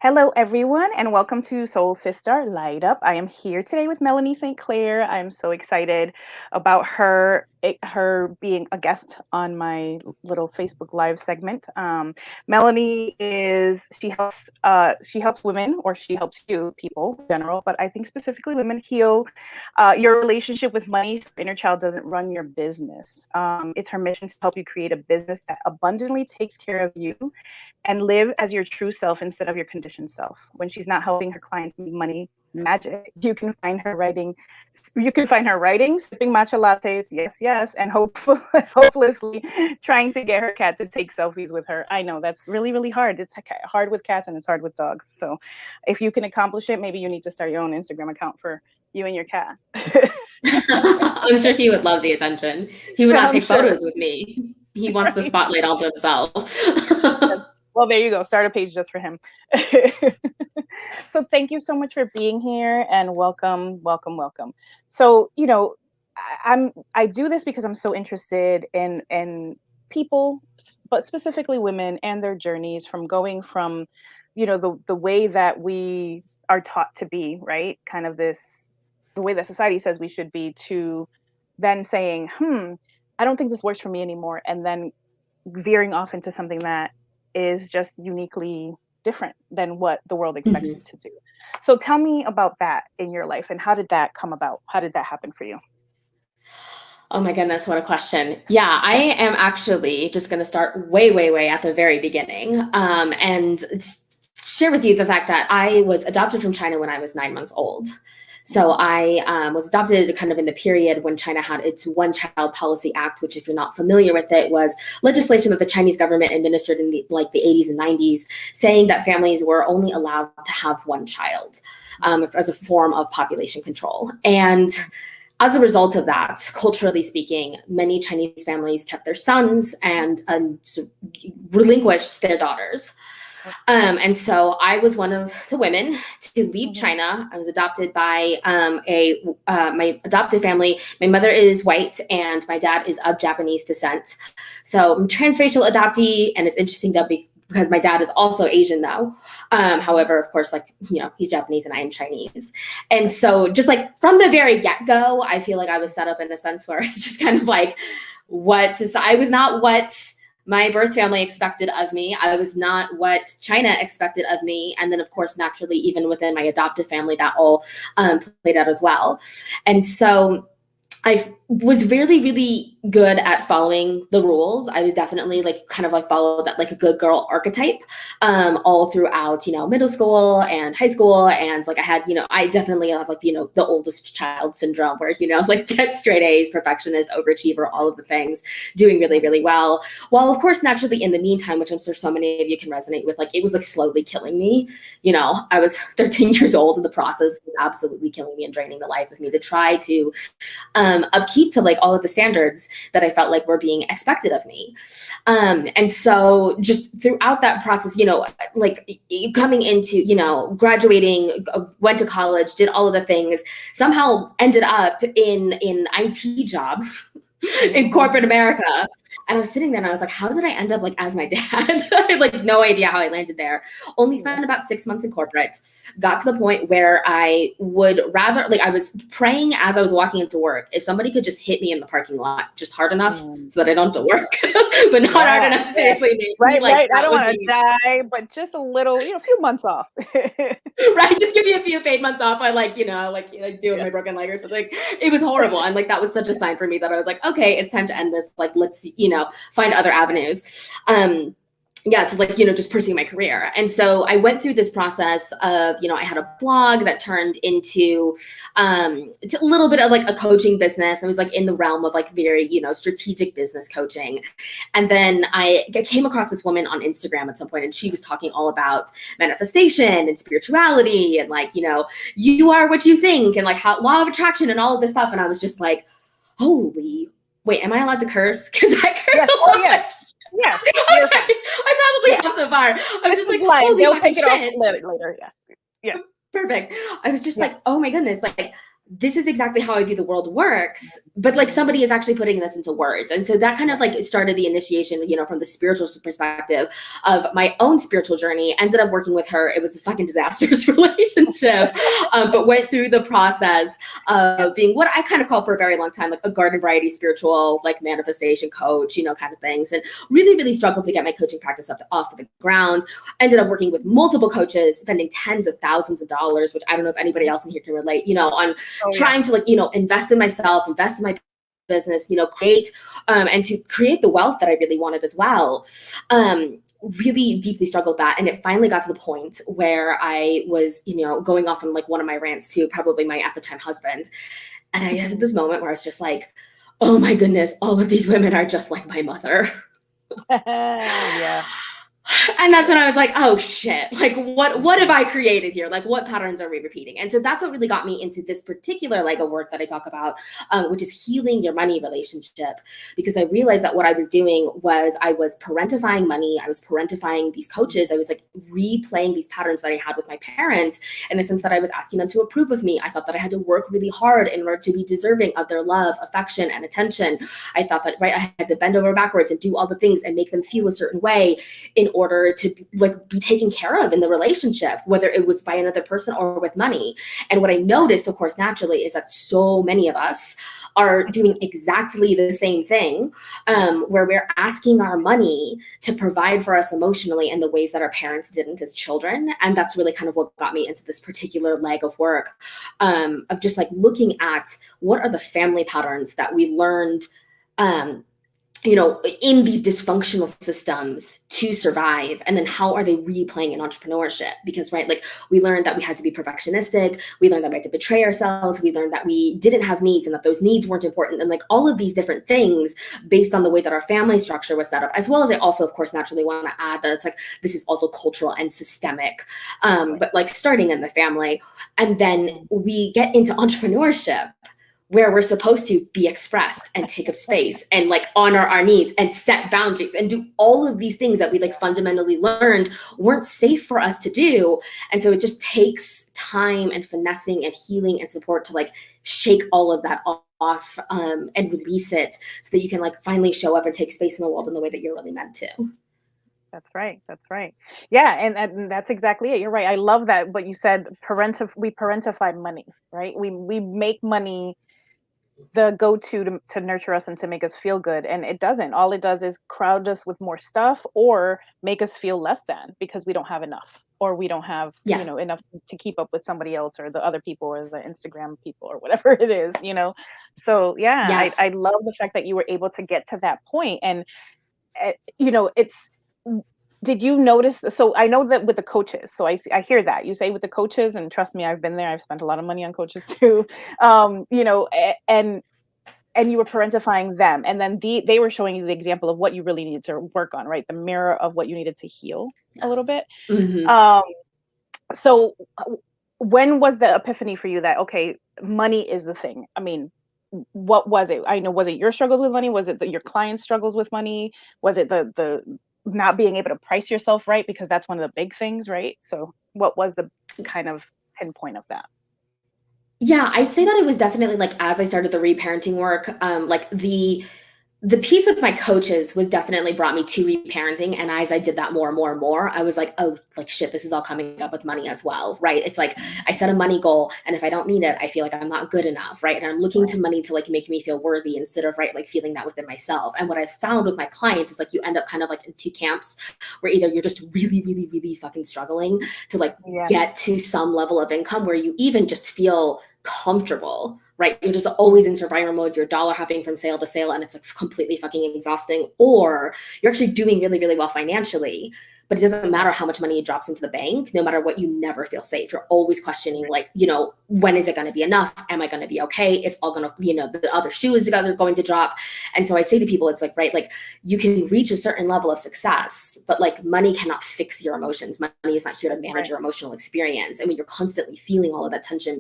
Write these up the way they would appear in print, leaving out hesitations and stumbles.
Hello, everyone, and welcome to Soul SiStar Light Up. I am here today with Melanie St.Claire. I'm so excited about her being a guest on my little Facebook Live segment. Melanie is she helps women, or she helps you people in general, but I think specifically women heal your relationship with money. So inner child doesn't run your business. It's her mission to help you create a business that abundantly takes care of you and live as your true self instead of your conditioned self. When she's not helping her clients make money magic, you can find her writing, sipping matcha lattes, yes, yes, and hopelessly trying to get her cat to take selfies with her. I know that's really, really hard. It's hard with cats and it's hard with dogs. So if you can accomplish it, maybe you need to start your own Instagram account for you and your cat. I'm sure he would love the attention. He would not I'm take sure. photos with me. He wants the spotlight all to himself. Well, there you go. Start a page just for him. So thank you so much for being here and welcome, welcome, welcome. So, I do this because I'm so interested in people, but specifically women and their journeys from going from, the way that we are taught to be, right? Kind of the way that society says we should be, to then saying, I don't think this works for me anymore. And then veering off into something that is just uniquely different than what the world expects you to do. So tell me about that in your life, and how did that come about? How did that happen for you? Oh my goodness, what a question. Yeah, I am actually just going to start way, way, way at the very beginning and share with you the fact that I was adopted from China when I was 9 months old. So I was adopted kind of in the period when China had its One Child Policy Act, which, if you're not familiar with it, was legislation that the Chinese government administered in the 80s and 90s, saying that families were only allowed to have one child as a form of population control. And as a result of that, culturally speaking, many Chinese families kept their sons and relinquished their daughters. And so I was one of the women to leave China. I was adopted by my adopted family. My mother is white and my dad is of Japanese descent. So I'm a transracial adoptee, and it's interesting that because my dad is also Asian though. However, of course, he's Japanese and I am Chinese. And so just from the very get-go, I feel like I was set up in a sense where it's just kind of I was not what my birth family expected of me. I was not what China expected of me. And then, of course, naturally, even within my adoptive family, that all played out as well. And so I was really, really good at following the rules. I was definitely followed that a good girl archetype all throughout, middle school and high school. And I had, I definitely have the oldest child syndrome where, get straight A's, perfectionist, overachiever, all of the things, doing really, really well. While, of course, naturally in the meantime, which I'm sure so many of you can resonate with, it was slowly killing me. I was 13 years old and the process was absolutely killing me and draining the life of me to try to upkeep to all of the standards that I felt were being expected of me. And so just throughout that process, coming into, graduating, went to college, did all of the things, somehow ended up in an IT job in corporate America. And I was sitting there and I was like, how did I end up as my dad? I had no idea how I landed there. Only spent about 6 months in corporate. Got to the point where I would rather, I was praying as I was walking into work, if somebody could just hit me in the parking lot just hard enough so that I don't have to work, but not hard enough, seriously. Right. I don't want to die, but just a little, a few months off. Right. Just give me a few paid months off. I doing my broken leg or something. It was horrible. And that was such a sign for me that I was okay, it's time to end this. Let's, find other avenues. To just pursue my career. And so I went through this process of, I had a blog that turned into a little bit of a coaching business. I was in the realm of very, strategic business coaching. And then I came across this woman on Instagram at some point, and she was talking all about manifestation and spirituality and you are what you think, and how law of attraction and all of this stuff. And I was just holy, wait, am I allowed to curse? Because I curse a lot. Yeah. Okay. I probably have so far. I was just holy they'll fucking take shit. it off later. Yeah. Perfect. I was just oh my goodness, this is exactly how I view the world works, but like somebody is actually putting this into words. And so that kind of like started the initiation, you know, from the spiritual perspective of my own spiritual journey. Ended up working with her. It was a fucking disastrous relationship, but went through the process of being what I kind of called for a very long time, like a garden variety spiritual, like manifestation coach, you know, kind of things. And really, really struggled to get my coaching practice off the ground. Ended up working with multiple coaches, spending tens of thousands of dollars, which I don't know if anybody else in here can relate, you know, on trying to like, you know, invest in myself, invest in my business, you know, create and to create the wealth that I really wanted as well. Really deeply struggled that. And it finally got to the point where I was, you know, going off on like one of my rants to probably my at the time husband. And I had this moment where I was just like, oh my goodness, all of these women are just like my mother. Yeah. And that's when I was like, oh shit, like what have I created here? Like what patterns are we repeating? And so that's what really got me into this particular leg of work that I talk about, which is healing your money relationship. Because I realized that what I was doing was I was parentifying money. I was parentifying these coaches. I was like replaying these patterns that I had with my parents in the sense that I was asking them to approve of me. I thought that I had to work really hard in order to be deserving of their love, affection, and attention. I thought that, right, I had to bend over backwards and do all the things and make them feel a certain way in order to like be taken care of in the relationship, whether it was by another person or with money. And what I noticed, of course, naturally, is that so many of us are doing exactly the same thing, where we're asking our money to provide for us emotionally in the ways that our parents didn't as children. And that's really kind of what got me into this particular leg of work, of just like looking at what are the family patterns that we learned, you know, in these dysfunctional systems to survive, and then how are they replaying in entrepreneurship? Because, right, like we learned that we had to be perfectionistic, we learned that we had to betray ourselves, we learned that we didn't have needs and that those needs weren't important, and like all of these different things based on the way that our family structure was set up, as well as I also, of course, naturally want to add that it's like this is also cultural and systemic, but like starting in the family. And then we get into entrepreneurship, where we're supposed to be expressed and take up space and like honor our needs and set boundaries and do all of these things that we like fundamentally learned weren't safe for us to do. And so it just takes time and finessing and healing and support to like shake all of that off, and release it so that you can like finally show up and take space in the world in the way that you're really meant to. That's right. That's right. Yeah, and that's exactly it. You're right. I love that what you said. We parentify money, right? We make money the go-to to nurture us and to make us feel good, and it doesn't. All it does is crowd us with more stuff or make us feel less than because we don't have enough, or we don't have, Yeah. enough to keep up with somebody else or the other people or the Instagram people or whatever it is, so yeah, I Yes. love the fact that you were able to get to that point. And it's did you notice, so I know that with the coaches, so I hear that you say with the coaches, and trust me, I've been there, I've spent a lot of money on coaches too. And you were parentifying them, and then they were showing you the example of what you really needed to work on, right? The mirror of what you needed to heal a little bit. Mm-hmm. Um, so when was the epiphany for you that, okay, money is the thing? I mean, what was it? I know, was it your struggles with money? Was it your clients' struggles with money? Was it the not being able to price yourself right? Because that's one of the big things, right? So what was the kind of pinpoint of that? Yeah, I'd say that it was definitely like as I started the reparenting work, like the piece with my coaches was definitely brought me to reparenting. And as I did that more and more and more, I was like, oh, like shit, this is all coming up with money as well, right? It's like I set a money goal, and if I don't meet it, I feel like I'm not good enough, right? And I'm looking to money to like make me feel worthy instead of, right, like feeling that within myself. And what I've found with my clients is like you end up kind of like in two camps, where either you're just really, really, really fucking struggling to like Yeah. get to some level of income where you even just feel comfortable, right? You're just always in survivor mode. You're dollar hopping from sale to sale, and it's like completely fucking exhausting. Or you're actually doing really, really well financially, but it doesn't matter how much money it drops into the bank. No matter what, you never feel safe. You're always questioning, like, when is it going to be enough? Am I going to be okay? It's all going to, the other shoe is going to drop. And so I say to people, it's like, right, like you can reach a certain level of success, but like money cannot fix your emotions. Money is not here to manage your emotional experience. And when you're constantly feeling all of that tension,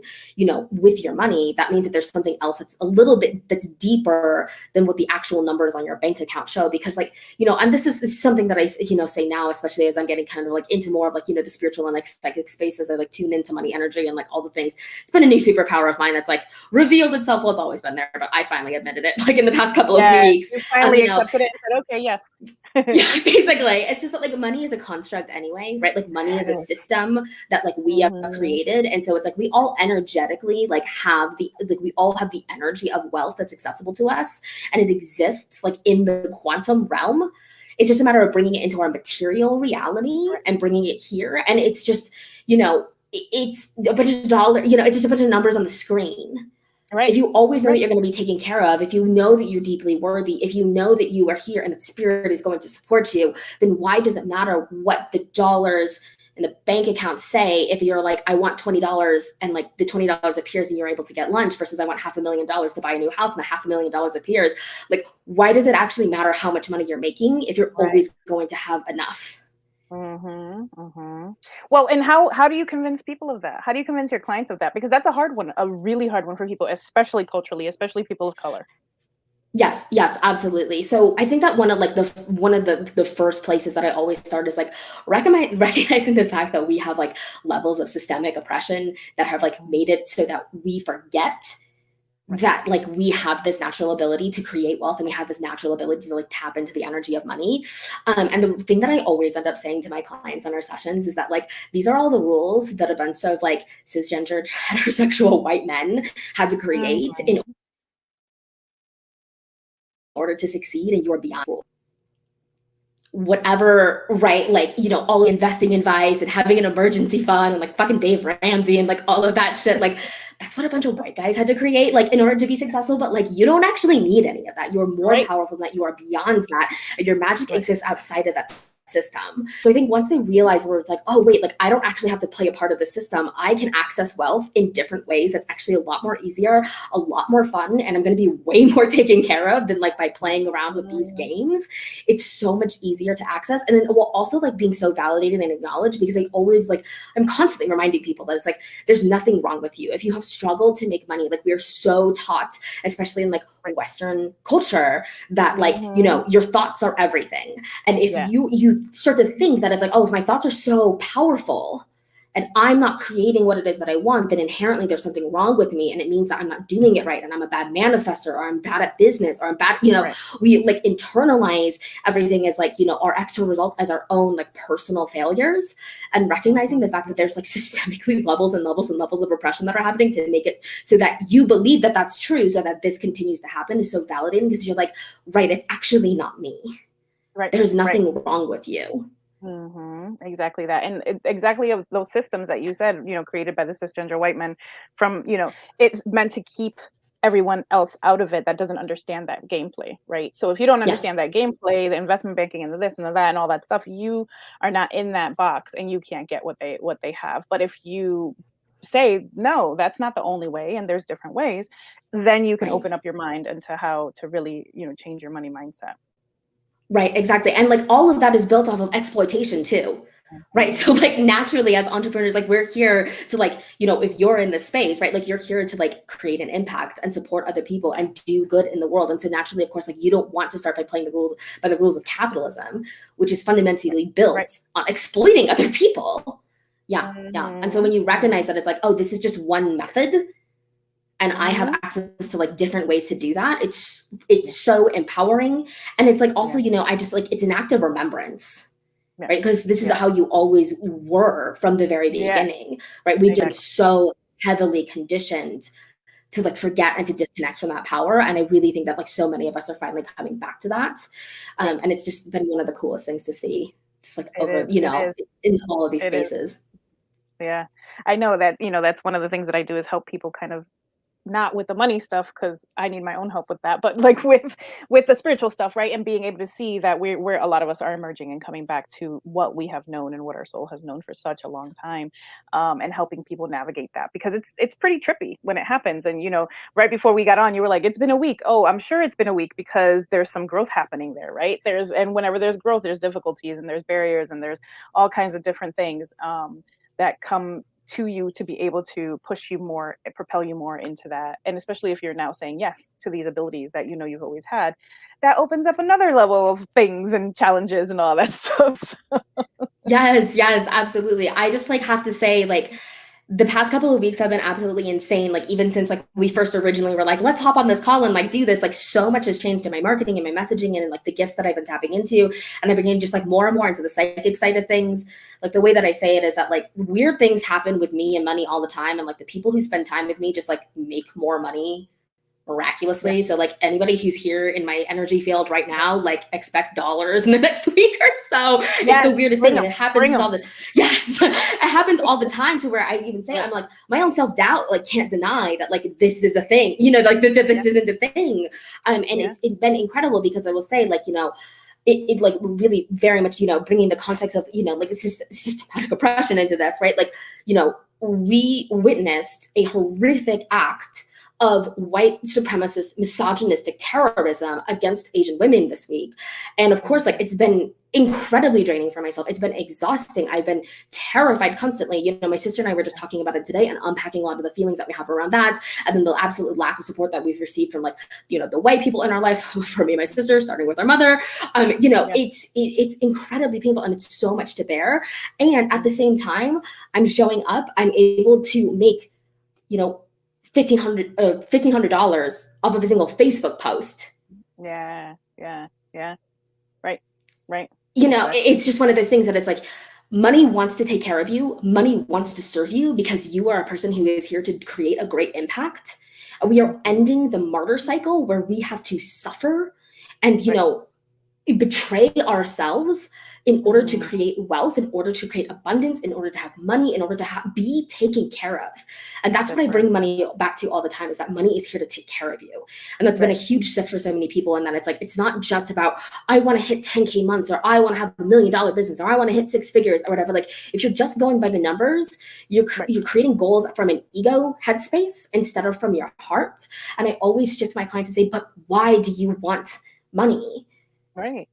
with your money, that means that there's something else that's a little bit, that's deeper than what the actual numbers on your bank account show. Because like, and this is something that I, say now, especially especially as I'm getting kind of like into more of like, the spiritual and like psychic spaces, I like tune into money energy and like all the things. It's been a new superpower of mine that's like revealed itself. Well, it's always been there, but I finally admitted it like in the past couple of Yes, weeks. you finally accepted it and said, "Okay, yes." Yeah, basically. It's just that like money is a construct anyway, right? Like money is a Yes. system that like we have Mhm. created. And so it's like we all energetically like have we all have the energy of wealth that's accessible to us. And it exists like in the quantum realm. It's just a matter of bringing it into our material reality Right. and bringing it here. And it's just, it's a bunch of it's just a bunch of numbers on the screen. If Right. you always know that Right. you're going to be taken care of, if you know that you're deeply worthy, if you know that you are here and that spirit is going to support you, then why does it matter what the dollars in the bank account say if you're like, I want $20 and like the $20 appears and you're able to get lunch versus I want $500,000 to buy a new house and the $500,000 appears? Like, why does it actually matter how much money you're making if you're Right. always going to have enough? Mhm, mhm. Well, and how do you convince people of that? How do you convince your clients of that? Because that's a hard one, a really hard one for people, especially culturally, especially people of color. Yes, yes, absolutely. So I think that one of the first places that I always start is like recognizing the fact that we have like levels of systemic oppression that have like made it so that we forget Right. that like we have this natural ability to create wealth and we have this natural ability to like tap into the energy of money. And the thing that I always end up saying to my clients on our sessions is that like these are all the rules that a bunch of like cisgendered heterosexual white men had to create in Mhm. order to succeed, and you're beyond whatever, right? Like, all investing advice and having an emergency fund and like fucking Dave Ramsey and like all of that shit. Like, that's what a bunch of white guys had to create, like, in order to be successful. But like, you don't actually need any of that. You're more Right. powerful than that. You are beyond that. Your magic Right. exists outside of that system. So I think once they realize where it's like, oh, wait, like, I don't actually have to play a part of the system. I can access wealth in different ways. That's actually a lot more easier, a lot more fun. And I'm going to be way more taken care of than like by playing around with these Mhm. games. It's so much easier to access. And then while also like being so validated and acknowledged, because I always like, I'm constantly reminding people that it's like, there's nothing wrong with you. If you have struggled to make money, like we're so taught, especially in like Right. Western culture, that like, Mhm. your thoughts are everything. And if Yeah. you start to think that it's like, oh, if my thoughts are so powerful and I'm not creating what it is that I want, then inherently there's something wrong with me. And it means that I'm not doing it right. And I'm a bad manifester, or I'm bad at business, or I'm bad, Right. we like internalize everything as like, our external results as our own like personal failures, and recognizing the fact Mhm. that there's like systemically levels and levels and levels of repression that are happening to make it so that you believe that that's true, so that this continues to happen, is so validating, because you're like, right, it's actually not me. Right. There's Right. nothing wrong with you. Exactly that, and exactly of those systems that you said, created by the cisgender white men. From it's meant to keep everyone else out of it that doesn't understand that gameplay, right? So if you don't Yeah. understand that gameplay, the investment banking and the this and the that and all that stuff, you are not in that box, and you can't get what they have. But if you say no, that's not the only way, and there's different ways, then you can Right. open up your mind into how to really change your money mindset. Right, exactly. And like all of that is built off of exploitation too. Right. So Mhm. like naturally as entrepreneurs, like we're here to like, if you're in this space, right, like you're here to like create an impact and support other people and do good in the world. And so naturally, of course, like you don't want to start by playing the rules of capitalism, which is fundamentally Right. built on exploiting other people. Yeah. Yeah. And so Mhm. when you recognize Mhm. that it's like, oh, this is just one method, and I have Mhm. access to like different ways to do that. It's Yeah. it's so empowering. And it's like also, Yeah. I just like, it's an act of remembrance, Yes. right? Because this is Yes. how you always were from the very Yes. beginning, right? We've been Exactly. so heavily conditioned to like forget and to disconnect from that power. And I really think that like so many of us are finally coming back to that. Right. And it's just been one of the coolest things to see, just like It over, is. It is. in all of these It is. spaces. Yeah. I know that, that's one of the things that I do is help people kind of. Not with the money stuff, because I need my own help with that, but, like, with the spiritual stuff, right? And being able to see that we're a lot of us are emerging and coming back to what we have known and what our soul has known for such a long time, and helping people navigate that, because it's pretty trippy when it happens. And, right before we got on, you were like, "It's been a week." Oh, I'm sure it's been a week because there's some growth happening there, right? And whenever there's growth, there's difficulties and there's barriers and there's all kinds of different things, that come to you to be able to push you more, propel you more into that. And especially if you're now saying yes to these abilities that you've always had, that opens up another level of things and challenges and all that stuff. Yes, yes, absolutely. I just like have to say, like, the past couple of weeks have been absolutely insane. Like, even since like we first originally were like, let's hop on this call and like do this, like so much has changed in my marketing and my messaging and like the gifts that I've been tapping into. And I began just like more and more into the psychic side of things. Like the way that I say it is that like weird things happen with me and money all the time. And like the people who spend time with me just like make more money Yeah. miraculously. So like anybody who's here in my energy field right now, like expect dollars in the next week or so. It's the Yes, weirdest bring thing. And them, it happens bring them. all the, yes, it happens all the time to where I even say, Right. I'm like, my own self-doubt, like can't deny that like this is a thing, you know, like that Yeah, this isn't a thing. And yeah, it's been incredible because I will say like, you know, it like really very much, you know, bringing the context of, you know, like systematic oppression into this, right? Like, you know, we witnessed a horrific act of white supremacist misogynistic terrorism against Asian women this week. And of course, like mhm, it's been incredibly draining for myself. It's been exhausting. I've been terrified constantly. You know, my sister and I were just talking about it today and unpacking a lot of the feelings that we have around that. And then the absolute lack of support that we've received from like, you know, the white people in our life, for me and my sister, starting with our mother. You know, yeah, it's incredibly painful and it's so much to bear. And at the mhm, same time, I'm showing up, I'm able to make, you know, $1,500 off of a single Facebook post. yeah, yeah, yeah, right, right, You know, exactly. it's just one of those things that it's like money wants to take care of you, money wants to serve you because you are a person who is here to create a great impact. We are Mhm, ending the martyr cycle where we have to suffer and, you right, know, betray ourselves in order to mhm, create wealth, in order to create abundance, in order to have money, in order to be taken care of. And that's what that's I right, bring money back to all the time is that money is here to take care of you. And that's been a right, huge shift for so many people. And that it's like, it's not just about, I want to hit 10K months or I want to have $1 million business or I want to hit six figures or whatever. Like if you're just going by the numbers, right, you're creating goals from an ego headspace instead of from your heart. And I always shift my clients and say, but why do you want money? right,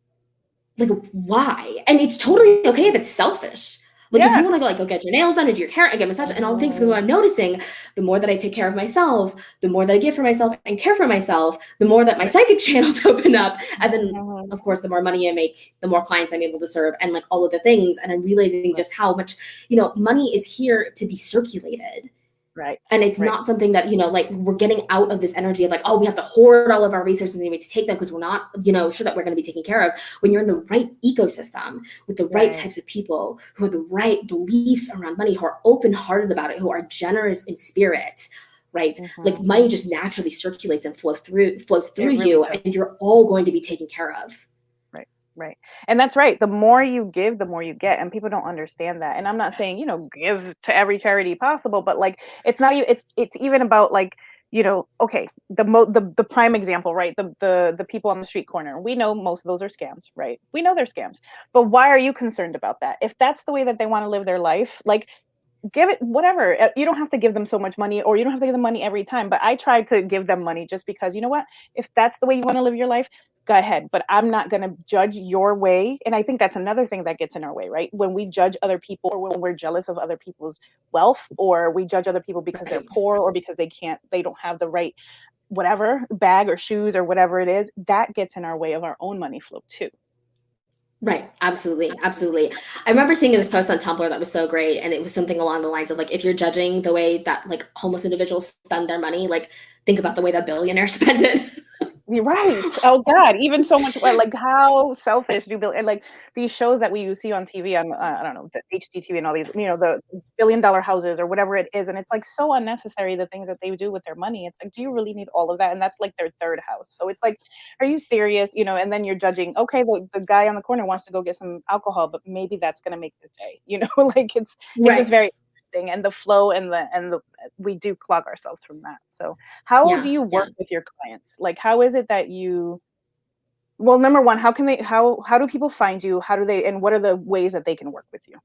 Like why? And it's mhm, totally okay if it's selfish. Like if you yeah, want to go like go get your nails done and do your hair and get massage and all the things, because what mhm, I'm noticing, the more that I take care of myself, the more that I give for myself and care for myself, the more that my right, psychic channels open up. And then mhm, of course the more money I make, the more clients I'm able to serve and like all of the things. And I'm realizing right, just how much, you know, money is here to be circulated. right, And it's right, not something that, you know, like we're getting out of this energy of like, oh, we have to hoard all of our resources and we need to take them because we're not, you know, sure that we're going to be taken care of. When you're in the right ecosystem with the right right, types of people who have the right beliefs around money, who are open hearted about it, who are generous in spirit, right? Like money mhm. just naturally circulates and flows through It really you, does. and you're all going to be taken care of. Right, right. And that's right. The more you give, the more you get. And people don't understand that. And I'm not saying, give to every charity possible, but like it's not it's even about like, okay, the prime example, right? The people on the street corner. We know most of those are scams, right? We know they're scams. But why are you concerned about that? If that's the way that they want to live their life, like give it whatever. You don't have to give them so much money or you don't have to give them money every time, but I try to give them money just because you know what? If that's the way you want to live your life, go ahead, but I'm not going to judge your way. And I think that's another thing that gets in our way, right? When we judge other people or when we're jealous of other people's wealth or we judge other people because they're Right. poor or because they don't have the right whatever bag or shoes or whatever it is, that gets in our way of our own money flow too. Right. Absolutely. Absolutely. I remember seeing this post on Tumblr that was so great. And it was something along the lines of like, if you're judging the way that like homeless individuals spend their money, like think about the way that billionaires spend it. You're right. Oh God, even so much like how selfish do and like these shows that we see on TV on I don't know the HGTV and all these the $1 billion houses or whatever it is, and it's like so unnecessary the things that they do with their money. It's like, do you really need all of that? And that's like their third house. So it's like, are you serious? And then you're judging. Okay, the guy on the corner wants to go get some alcohol, but maybe that's gonna make his day. Like it's just Right. very interesting, and the flow and the we do clog ourselves from that. So how do Yeah. you Yeah. work with your clients? Like, how is it that you well, number 1, how do people find you? How do they and what are the ways that they can work with you?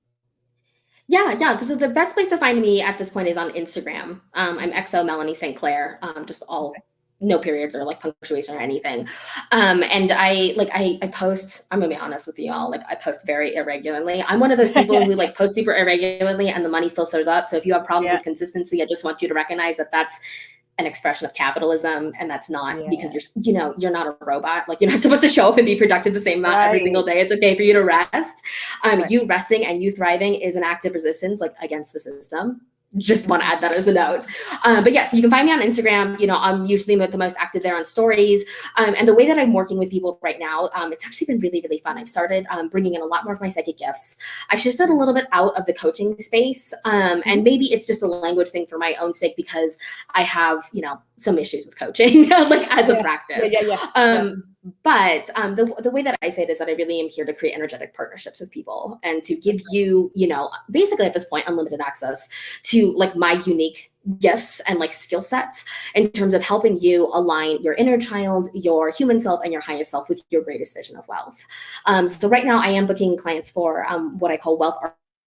Yeah, yeah. Because the best place to find me at this point is on Instagram. I'm XO Melanie St.Claire. Just Okay. all no periods or like punctuation or anything. And I post. I'm gonna be honest with you all. Like I post very irregularly. I'm one of those people who like post super irregularly and the money still shows up. So if you have problems Yeah, with consistency, I just want you to recognize that that's an expression of capitalism, and that's not Yeah. because you're not a robot. Like, you're not supposed to show up and be productive the same amount every single Right. day. It's okay for you to rest. Right. You resting and you thriving is an act of resistance, like, against the system. Just want to add Mhm. that as a note. But yeah, so you can find me on Instagram. I'm usually the most active there on stories. And the way that I'm working with people right now, it's actually been really, really fun. I've started bringing in a lot more of my psychic gifts. I've shifted a little bit out of the coaching space. And maybe it's just a language thing for my own sake, because I have, some issues with coaching, like, as a Yeah. practice. Yeah. Yeah. But the way that I say it is that I really am here to create energetic partnerships with people and to give you, basically at this point, unlimited access to, like, my unique gifts and, like, skill sets in terms of helping you align your inner child, your human self, and your highest self with your greatest vision of wealth. So right now I am booking clients for what I call wealth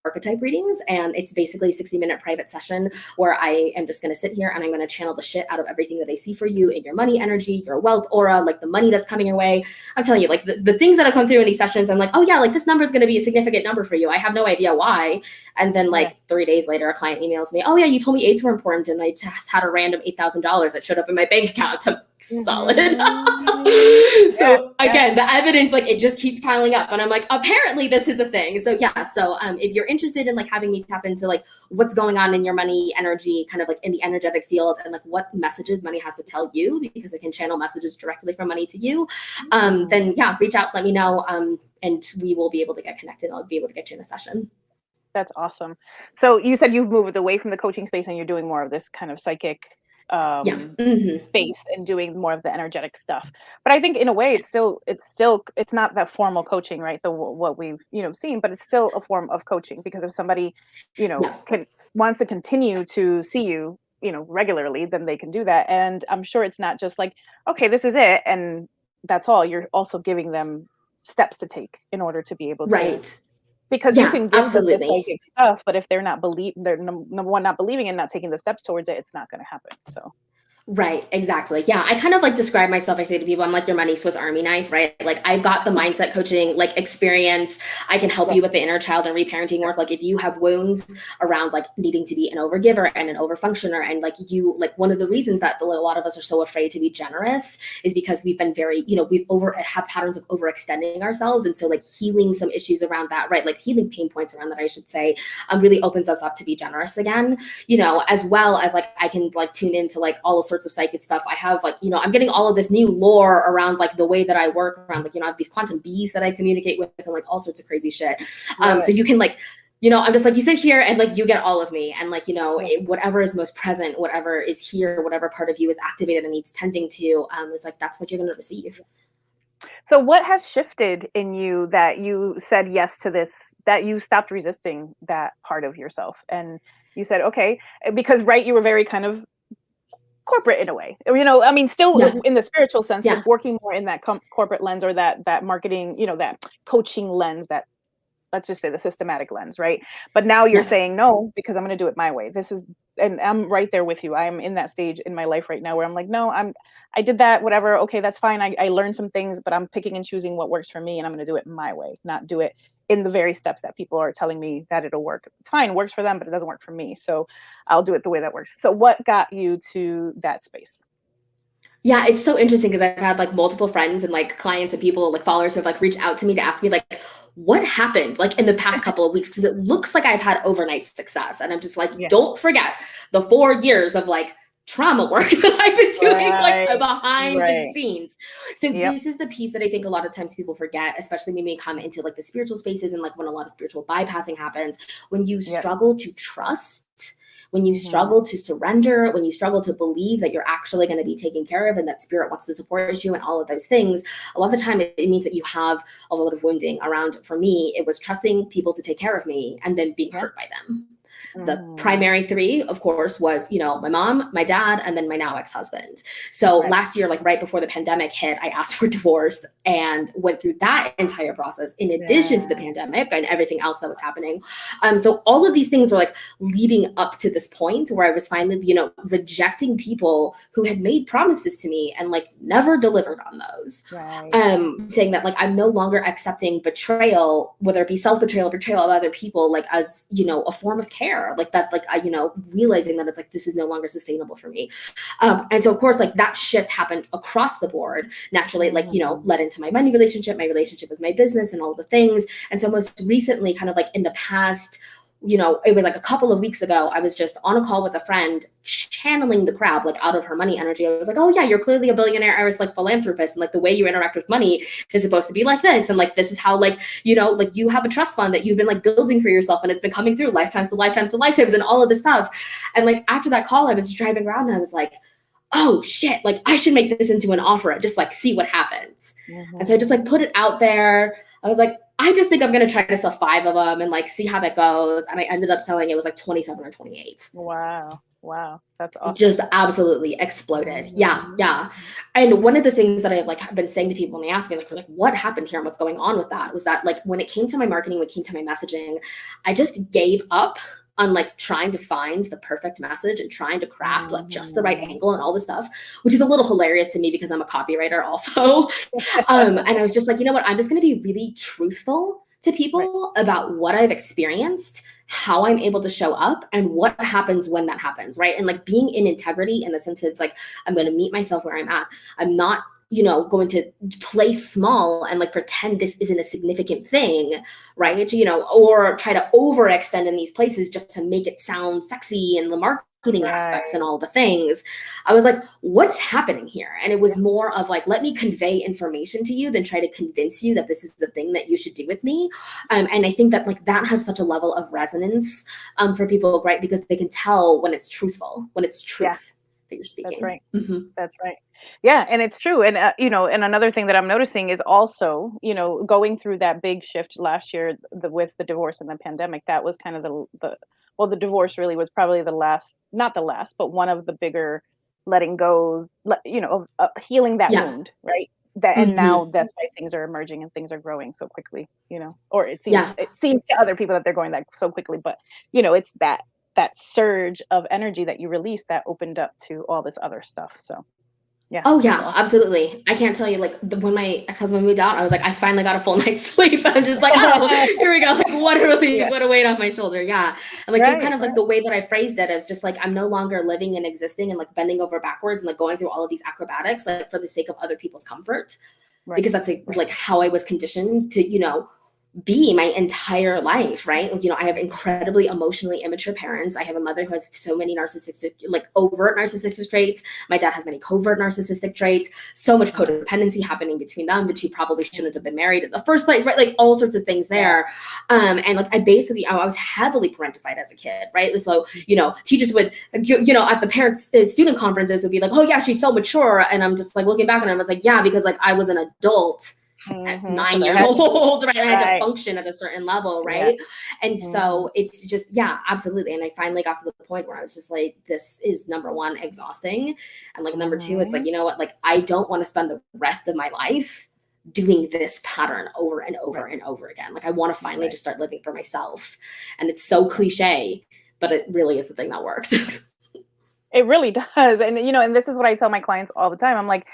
archetype readings, and it's basically a 60-minute private session where I am just going to sit here and I'm going to channel the shit out of everything that I see for you in your money energy, your wealth aura, like the money that's coming your way. I'm telling you, like, the things that have come through in these sessions, I'm like, oh yeah, like, this number is going to be a significant number for you. I have no idea why. And then, like, 3 days later, a client emails me, oh yeah, you told me AIDS were important, and I just had a random $8,000 that showed up in my bank account. Solid. So again, the evidence, like, it just keeps piling up, and I'm like, apparently this is a thing. So yeah, so if you're interested in, like, having me tap into, like, what's going on in your money energy, kind of like in the energetic field, and, like, what messages money has to tell you, because it can channel messages directly from money to you, then yeah, reach out, let me know, and we will be able to get connected. I'll be able to get you in a session. That's awesome. So you said you've moved away from the coaching space and you're doing more of this kind of psychic Yeah. Mm-hmm. space and doing more of the energetic stuff. But I think in a way it's not that formal coaching, right? What we've, seen, but it's still a form of coaching, because if somebody, Yeah. wants to continue to see you, regularly, then they can do that. And I'm sure it's not just like, okay, this is it and that's all. You're also giving them steps to take in order to be able to, Right. because you Yeah, can give them the absolutely. psychic stuff, but if they're number one, not believing and not taking the steps towards it, it's not going to happen. So Right, exactly. Yeah, I kind of, like, describe myself, I say to people, I'm like your money Swiss Army knife, right? Like, I've got the mindset coaching, like, experience. I can help yeah, you with the inner child and reparenting work. Like, if you have wounds around, like, needing to be an overgiver and an overfunctioner, and, like, one of the reasons that a lot of us are so afraid to be generous is because we've been very, have patterns of overextending ourselves. And so, like, healing some issues around that, right? Like, healing pain points around that, I should say, really opens us up to be generous again, as well as, like, I can, like, tune into, like, all sorts of psychic stuff. I have, like, I'm getting all of this new lore around, like, the way that I work around, like, I have these quantum bees that I communicate with, and, like, all sorts of crazy shit. So you can, like, I'm just like, you sit here and, like, you get all of me, and, like, whatever is most present, whatever is here, whatever part of you is activated and needs tending to, is like, that's what you're going to receive. So what has shifted in you that you said yes to this, that you stopped resisting that part of yourself and you said, okay, because right, you were very kind of corporate in a way, I mean, still Yeah. in the spiritual sense, Yeah. but working more in that corporate lens, or that marketing, that coaching lens, that, let's just say, the systematic lens, right? But now you're Yeah. saying no, because I'm going to do it my way. And I'm right there with you. I'm in that stage in my life right now where I'm like, no, I did that, whatever. Okay, that's fine. I learned some things, but I'm picking and choosing what works for me, and I'm going to do it my way, not do it in the very steps that people are telling me that it'll work. It's fine, works for them, but it doesn't work for me. So I'll do it the way that works. So what got you to that space? Yeah, it's so interesting because I've had, like, multiple friends and, like, clients and people, like, followers who have, like, reached out to me to ask me, like, what happened, like, in the past couple of weeks, because it looks like I've had overnight success, and I'm just like, Yeah. don't forget the 4 years of, like, trauma work that I've been doing, like, Right. behind the Right. scenes. So Yep. this is the piece that I think a lot of times people forget, especially when we come into, like, the spiritual spaces, and, like, when a lot of spiritual bypassing happens, when you Yes. struggle to trust, when you Hmm. struggle to surrender, when you struggle to believe that you're actually going to be taken care of and that spirit wants to support you and all of those things, a lot of the time it means that you have a lot of wounding around. For me, it was trusting people to take care of me and then being Yeah. hurt by them. The Hmm. primary three, of course, was, my mom, my dad, and then my now ex-husband. So Right. last year, like, right before the pandemic hit, I asked for divorce and went through that entire process in addition to the Yeah. pandemic and everything else that was happening. So all of these things were, like, leading up to this point where I was finally, rejecting people who had made promises to me and, like, never delivered on those. Right. Saying that, like, I'm no longer accepting betrayal, whether it be self-betrayal, betrayal of other people, like, as, a form of care. self-care, like that, like I, realizing that it's like, this is no longer sustainable for me. And so of course, like that shift happened across the board. Naturally, like, led into my money relationship, my relationship with my business and all the things. And so most recently, kind of like in the past, it was like a couple of weeks ago, I was just on a call with a friend, channeling the crowd, like out of her money energy. I was like, oh yeah, you're clearly a billionaire Iris, like philanthropist. And like the way you interact with money is supposed to be like this. And like, this is how, like, like you have a trust fund that you've been like building for yourself, and it's been coming through lifetimes to lifetimes to lifetimes and all of this stuff. And like, after that call, I was just driving around and I was like, oh shit, like I should make this into an offer and just like see what happens. And so I just like put it out there. I was like, I just think I'm going to try to sell 5 of them and like see how that goes. And I ended up selling, it was like 27 or 28. Wow. Wow. That's awesome. It just absolutely exploded. Yeah. And one of the things that I like have been saying to people when they ask me like, what happened here and what's going on with that, was that like when it came to my marketing, when it came to my messaging, I just gave up on like trying to find the perfect message and trying to craft like just the right angle and all this stuff, which is a little hilarious to me because I'm a copywriter also. And I was just like, you know what, I'm just going to be really truthful to people about what I've experienced, how I'm able to show up, and what happens when that happens, right? And like being in integrity in the sense that it's like, I'm going to meet myself where I'm at. I'm not going to play small and like pretend this isn't a significant thing, right? Or try to overextend in these places just to make it sound sexy and the marketing aspects and all the things. I was like, what's happening here? And it was more of like, let me convey information to you than try to convince you that this is the thing that you should do with me. And I think that like that has such a level of resonance for people, right? Because they can tell when it's truthful, when it's truth that you're speaking. That's right. That's right. Yeah. And it's true. And, and another thing that I'm noticing is also, going through that big shift last year with the divorce and the pandemic, that was kind of the divorce really was probably not the last, but one of the bigger letting goes, of healing that wound, right? And now that's why things are emerging and things are growing so quickly, or it seems to other people that they're going that so quickly, but it's that surge of energy that you released that opened up to all this other stuff. So yeah. Oh yeah, awesome. Absolutely. I can't tell you, like when my ex-husband moved out, I was like, I finally got a full night's sleep. I'm just like, oh, here we go. Like what a weight off my shoulder. Yeah. And like kind of like the way that I phrased it is just like, I'm no longer living and existing and like bending over backwards and like going through all of these acrobatics, like for the sake of other people's comfort. Because that's like how I was conditioned to, be my entire life, right? Like, I have incredibly emotionally immature parents. I have a mother who has so many narcissistic, like overt narcissistic traits. My dad has many covert narcissistic traits, so much codependency happening between them that she probably shouldn't have been married in the first place, right? Like all sorts of things there. And like, I was heavily parentified as a kid, right? So, teachers would, at the parents student conferences would be like, oh yeah, she's so mature. And I'm just like looking back and I was like, yeah, because like I was an adult at 9 years old, right? And I had to function at a certain level, right? And so it's just, absolutely. And I finally got to the point where I was just like, this is number one, exhausting. And like number two, it's like, you know what, like I don't want to spend the rest of my life doing this pattern over and over and over again. Like I want to finally just start living for myself. And it's so cliche, but it really is the thing that worked. It really does. And, and this is what I tell my clients all the time. I'm like,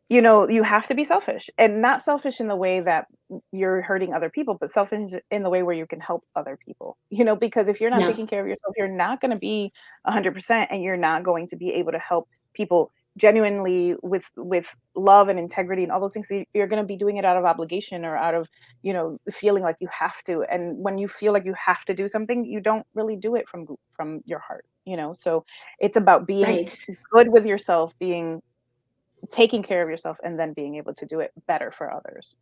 you have to be selfish, and not selfish in the way that you're hurting other people, but selfish in the way where you can help other people, because if you're not taking care of yourself, you're not going to be 100%, and you're not going to be able to help people genuinely with love and integrity and all those things. So you're going to be doing it out of obligation or out of, feeling like you have to. And when you feel like you have to do something, you don't really do it from your heart, so it's about being good with yourself, taking care of yourself, and then being able to do it better for others.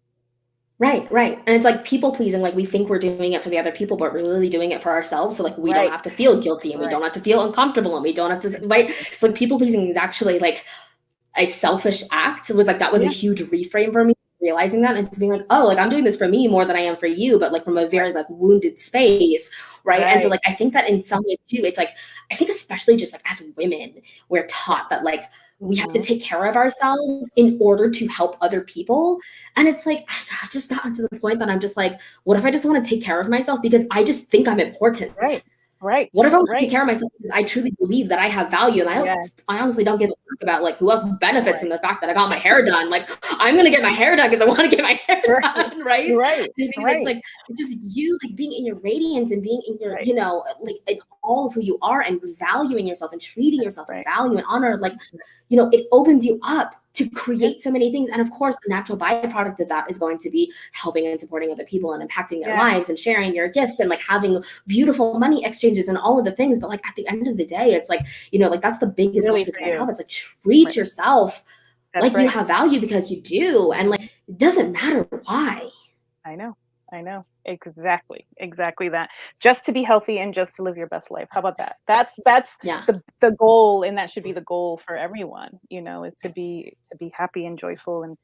Right. And it's like people pleasing, like we think we're doing it for the other people, but we're really doing it for ourselves. So like we don't have to feel guilty and we don't have to feel uncomfortable and we don't have to, right? So like people pleasing is actually like a selfish act. It was like, that was a huge reframe for me, realizing that and being like, oh, like I'm doing this for me more than I am for you, but like from a very like wounded space. Right. And so like, I think that in some ways too, it's like, I think especially just like as women, we're taught that like, we have to take care of ourselves in order to help other people. And it's like, I've just gotten to the point that I'm just like, what if I just want to take care of myself because I just think I'm important? Right. What if I want to take care of myself because I truly believe that I have value, and I honestly don't give a fuck about like who else benefits from the fact that I got my hair done. Like I'm gonna get my hair done because I want to get my hair done, right? Right. It's like it's just you like being in your radiance and being in your, like in all of who you are and valuing yourself and treating yourself with right. value and honor, like, it opens you up to Yeah. create so many things. And of course, a natural byproduct of that is going to be helping and supporting other people and impacting their Yes. lives and sharing your gifts and like having beautiful money exchanges and all of the things. But like at the end of the day, it's like, like that's the biggest Really message for that I you. have. It's like treat Right. yourself That's like you right. have value because you do. And like, it doesn't matter why. I know. Exactly that. Just to be healthy and just to live your best life. How about that? That's Yeah. the goal, and that should be the goal for everyone, is to be happy and joyful and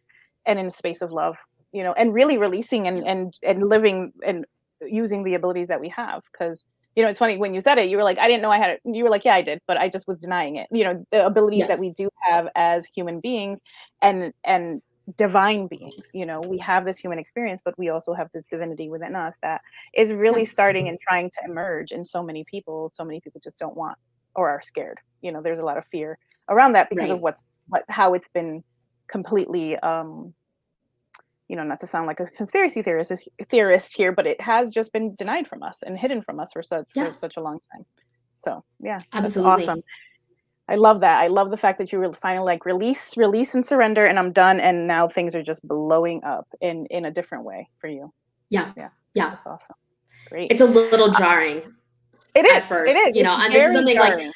in a space of love, and really releasing and living and using the abilities that we have. Because it's funny when you said it, you were like, I didn't know I had it. You were like, yeah, I did, but I just was denying it. The abilities Yeah. that we do have as human beings and divine beings. We have this human experience, but we also have this divinity within us that is really Yeah. starting and trying to emerge in so many people. So many people just don't want or are scared. There's a lot of fear around that because of Right. how it's been completely not to sound like a conspiracy theorist here, but it has just been denied from us and hidden from us for Yeah. such a long time. So yeah, that's Absolutely. awesome. I love that. I love the fact that you were finally like release and surrender, and I'm done. And now things are just blowing up in a different way for you. Yeah. Yeah, Yeah. that's awesome. Great. It's a little jarring It at is. It first, is. It's and this is very something like, jarring.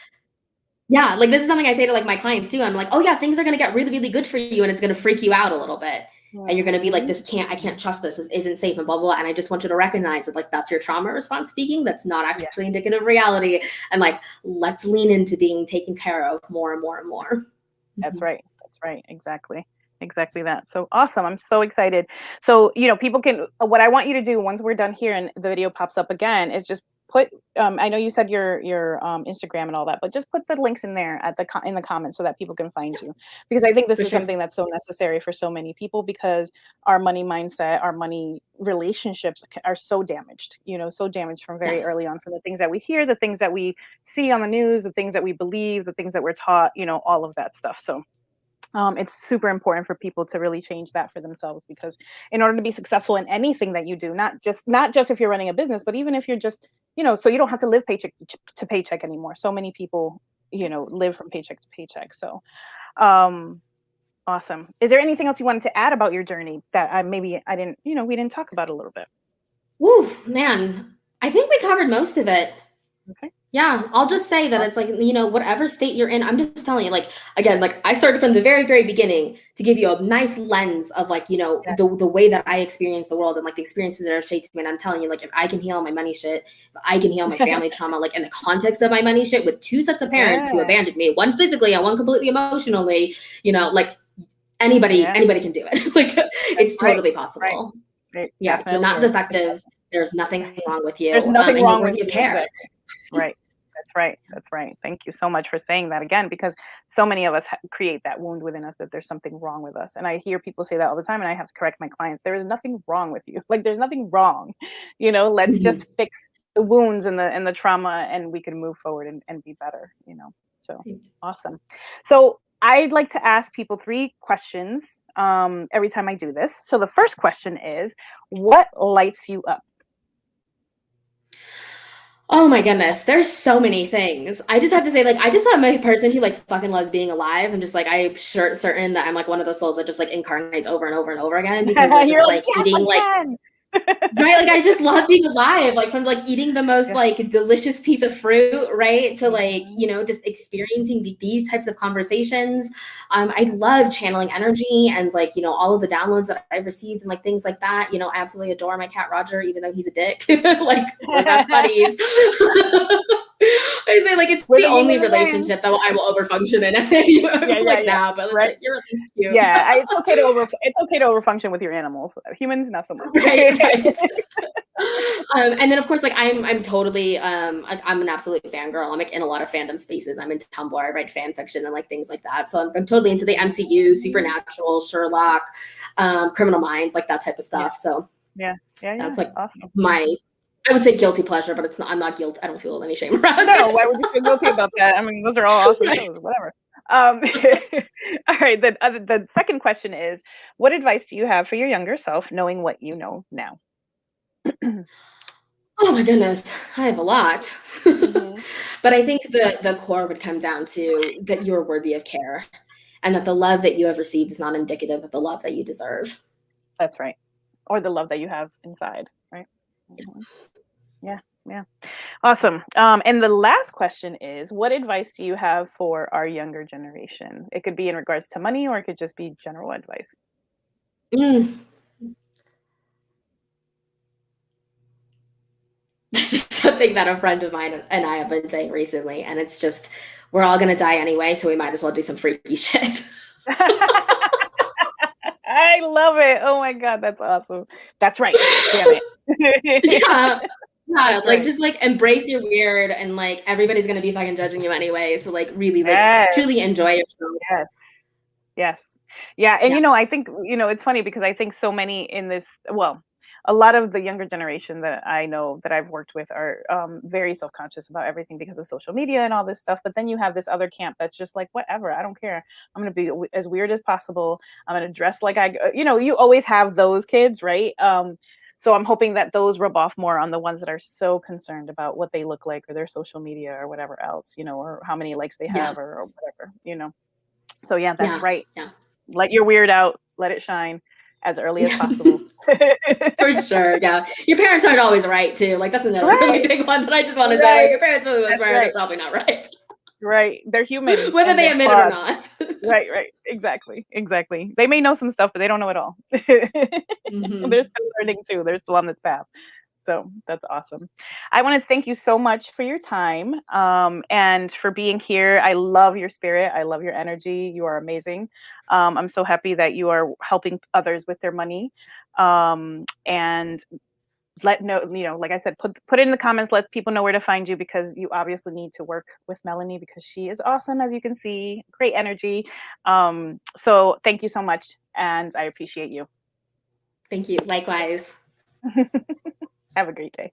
yeah, like this is something I say to like my clients too. I'm like, oh yeah, things are going to get really, really good for you. And it's going to freak you out a little bit. And you're going to be like, Mhm. I can't trust this. This isn't safe and blah, blah, blah. And I just want you to recognize that like, that's your trauma response speaking. That's not Yeah, actually indicative of reality. And like, let's lean into being taken care of more and more and more. that's Mhm. right. That's right. Exactly that. So awesome. I'm so excited. So, people can, what I want you to do once we're done here and the video pops up again is just put, I know you said your Instagram and all that, but just put the links in there in the comments so that people can find you. Because I think this For is sure. something that's so necessary for so many people because our money mindset, our money relationships are so damaged, so damaged from Yeah. very early on, from the things that we hear, the things that we see on the news, the things that we believe, the things that we're taught, all of that stuff. So it's super important for people to really change that for themselves, because in order to be successful in anything that you do, not just if you're running a business, but even if you're just, so you don't have to live paycheck to paycheck anymore. So many people, live from paycheck to paycheck. So um, awesome. Is there anything else you wanted to add about your journey that maybe I didn't, we didn't talk about a little bit? Woo, man. I think we covered most of it. Okay. Yeah, I'll just say that it's like, whatever state you're in, I'm just telling you, like, again, like I started from the very, very beginning to give you a nice lens of like, Yes. the way that I experience the world and like the experiences that are shaped me. And I'm telling you, like, if I can heal my money shit, if I can heal my family trauma, like in the context of my money shit with two sets of parents who Yeah. abandoned me, one physically and one completely emotionally, like Yeah. anybody can do it. Like That's it's right. totally Right. possible. It Yeah, you're definitely not is. defective. There's nothing wrong with There's you, nothing and you're wrong with worthy of you. care. Exactly. Right. That's right. That's right. Thank you so much for saying that again, because so many of us create that wound within us that there's something wrong with us. And I hear people say that all the time, and I have to correct my clients. There is nothing wrong with you. Like there's nothing wrong. Let's Mhm. just fix the wounds and the trauma, and we can move forward and be better. So awesome. So I'd like to ask people 3 questions every time I do this. So the first question is, what lights you up? Oh my goodness, there's so many things. I just have to say, like, I just am a person who like fucking loves being alive. I'm just like, I'm sure certain that I'm like one of those souls that just like incarnates over and over and over again because of You're just like, like yes, eating like again. right, like I just love being alive, like from like eating the most Yeah. like delicious piece of fruit, right? To like, Mhm. just experiencing these types of conversations. I love channeling energy and like, all of the downloads that I've received and like things like that. I absolutely adore my cat Roger, even though he's a dick. Like we're best buddies. I say like it's With the the yin only and the yang. relationship that I will overfunction in. Yeah, Like yeah. now, but it's Right? like you're at least cute. Yeah, it's okay to overfunction with your animals. Humans, not so much. Right, right. And then of course, like I'm totally like I'm an absolute fangirl. I'm like in a lot of fandom spaces. I'm into Tumblr, I write fan fiction and like things like that. So I'm totally into the MCU, Supernatural, Sherlock, Criminal Minds, like that type of Yeah, stuff. So yeah, yeah. that's like Awesome. my I would say guilty pleasure, but it's not. I'm not guilt. I don't feel any shame around No, why it. would you feel guilty about that? I mean, those are all awesome Right. shows, whatever. All right, the second question is, what advice do you have for your younger self, knowing what you know now? Oh my goodness, I have a lot. Hmm. But I think the core would come down to that you're worthy of care and that the love that you have received is not indicative of the love that you deserve. That's right. Or the love that you have inside, right? Hmm. Yeah, yeah. Awesome. And the last question is, what advice do you have for our younger generation? It could be in regards to money, or it could just be general advice. Mm. This is something that a friend of mine and I have been saying recently, and it's just we're all gonna die anyway, so we might as well do some freaky shit. I love it. Oh my God, that's awesome. That's right. Damn it. Yeah. Yeah, That's like, right. just, like, embrace your weird and, like, everybody's gonna be fucking judging you anyway, so, like, really, like, Yes, truly enjoy yourself. yes. Yes. Yeah, and, Yeah, I think, it's funny because I think so many in this well, a lot of the younger generation that I know that I've worked with are, very self-conscious about everything because of social media and all this stuff, but then you have this other camp that's just like, "Whatever, I don't care. I'm gonna be as weird as possible. I'm gonna dress like you always have those kids, right? So I'm hoping that those rub off more on the ones that are so concerned about what they look like or their social media or whatever else, or how many likes they yeah, have or whatever. So yeah, that's yeah, right. yeah. Let your weird out, let it shine as early as Yeah, possible. for sure, yeah. Your parents aren't always right too, like, that's another really Right, big one that I just wanna say, like, right. your parents, for the most That's part, are right, probably not right, right. They're human whether and they they're admit it or flawed. not. Right, right. Exactly, exactly. They may know some stuff, but they don't know it all. Mhm. They're still learning too. They're still on this path. So that's awesome. I want to thank you so much for your time, and for being here. I love your spirit. I love your energy. You are amazing. I'm so happy that you are helping others with their money. And let know, like I said, put it in the comments, let people know where to find you because you obviously need to work with Melanie because she is awesome, as you can see, great energy. So thank you so much, and I appreciate you. Thank you, likewise. Have a great day.